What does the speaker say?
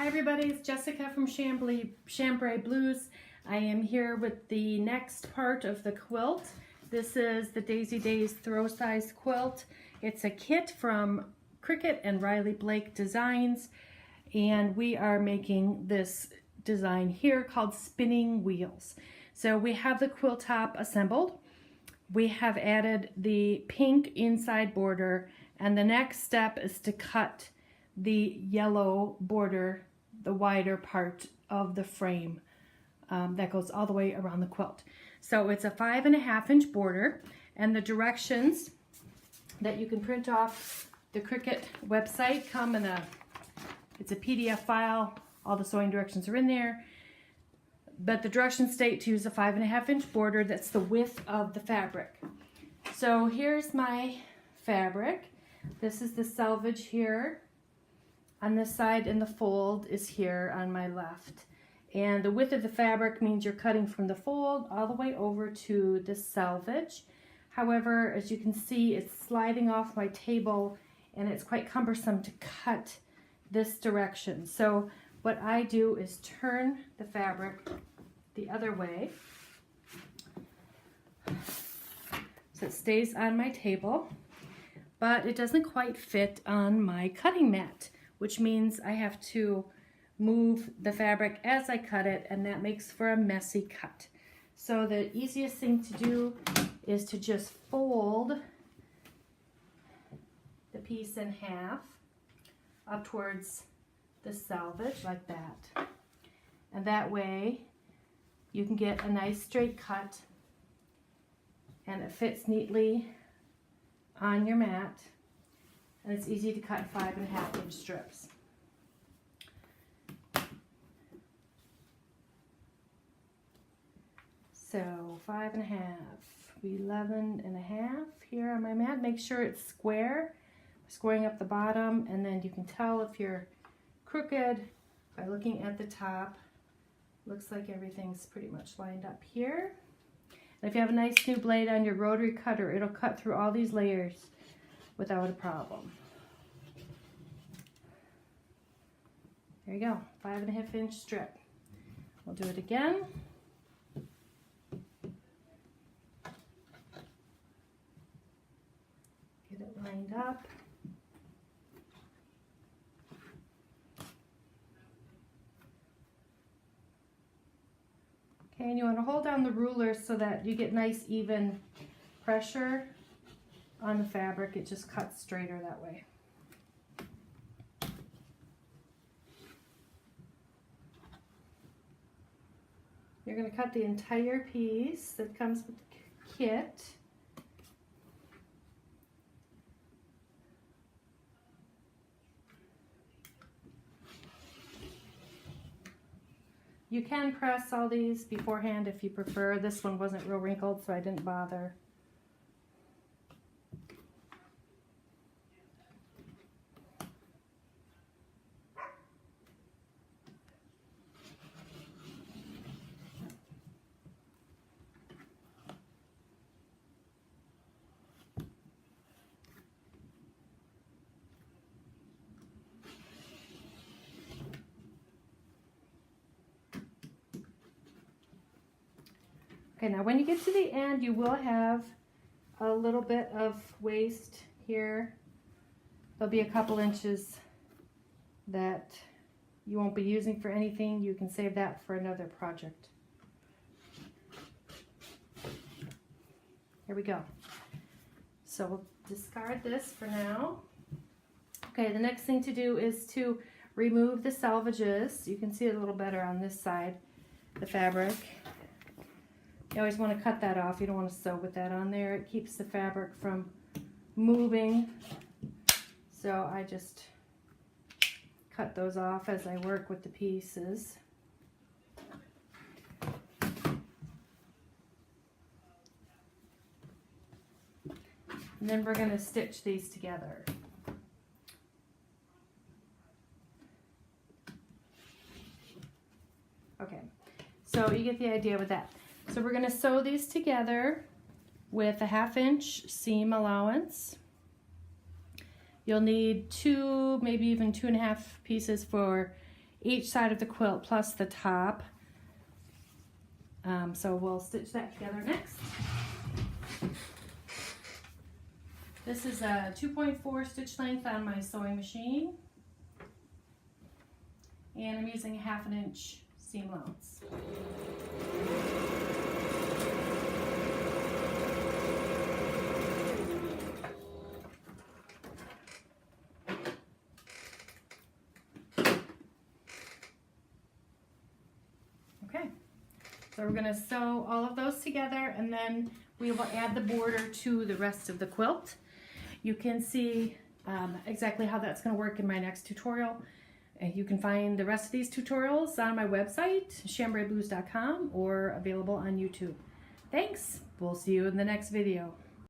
Hi everybody, it's Jessica from Chambray Blues. I am here with the next part of the quilt. This is the Daisy Days Throw Size quilt. It's a kit from Cricket and Riley Blake Designs, and we are making this design here called Spinning Wheels. So we have the quilt top assembled. We have added the pink inside border, and the next step is to cut the yellow border, the wider part of the frame that goes all the way around the quilt. So it's a 5.5 inch border, and the directions that you can print off the Cricut website come in it's a PDF file. All the sewing directions are in there, but the directions state to use a 5.5 inch border. That's the width of the fabric. So here's my fabric. This is the selvage here on this side, and the fold is here on my left. And the width of the fabric means you're cutting from the fold all the way over to the selvage. However, as you can see, it's sliding off my table and it's quite cumbersome to cut this direction. So what I do is turn the fabric the other way so it stays on my table, but it doesn't quite fit on my cutting mat, which means I have to move the fabric as I cut it, and that makes for a messy cut. So the easiest thing to do is to just fold the piece in half up towards the selvage like that. And that way you can get a nice straight cut, and it fits neatly on your mat. And it's easy to cut 5.5 inch strips. So 5.5, 11.5 here on my mat. Make sure it's square, squaring up the bottom, and then you can tell if you're crooked by looking at the top. Looks like everything's pretty much lined up here. And if you have a nice new blade on your rotary cutter, it'll cut through all these layers without a problem. There you go, 5.5 inch strip. We'll do it again. Get it lined up. Okay, and you want to hold down the ruler so that you get nice even pressure on the fabric. It just cuts straighter that way. You're going to cut the entire piece that comes with the kit. You can press all these beforehand if you prefer. This one wasn't real wrinkled, so I didn't bother. Okay, now when you get to the end, you will have a little bit of waste here. There'll be a couple inches that you won't be using for anything. You can save that for another project. Here we go. So we'll discard this for now. Okay, the next thing to do is to remove the selvages. You can see it a little better on this side, the fabric. You always want to cut that off. You don't want to sew with that on there. It keeps the fabric from moving. So I just cut those off as I work with the pieces. And then we're going to stitch these together. Okay, so you get the idea with that. So we're going to sew these together with a 1/2 inch seam allowance. You'll need 2, maybe even 2.5 pieces for each side of the quilt plus the top. So we'll stitch that together next. This is a 2.4 stitch length on my sewing machine. And I'm using a 1/2 inch seam allowance. Okay, so we're going to sew all of those together, and then we will add the border to the rest of the quilt. You can see exactly how that's going to work in my next tutorial. You can find the rest of these tutorials on my website, chambrayblues.com, or available on YouTube. Thanks. We'll see you in the next video.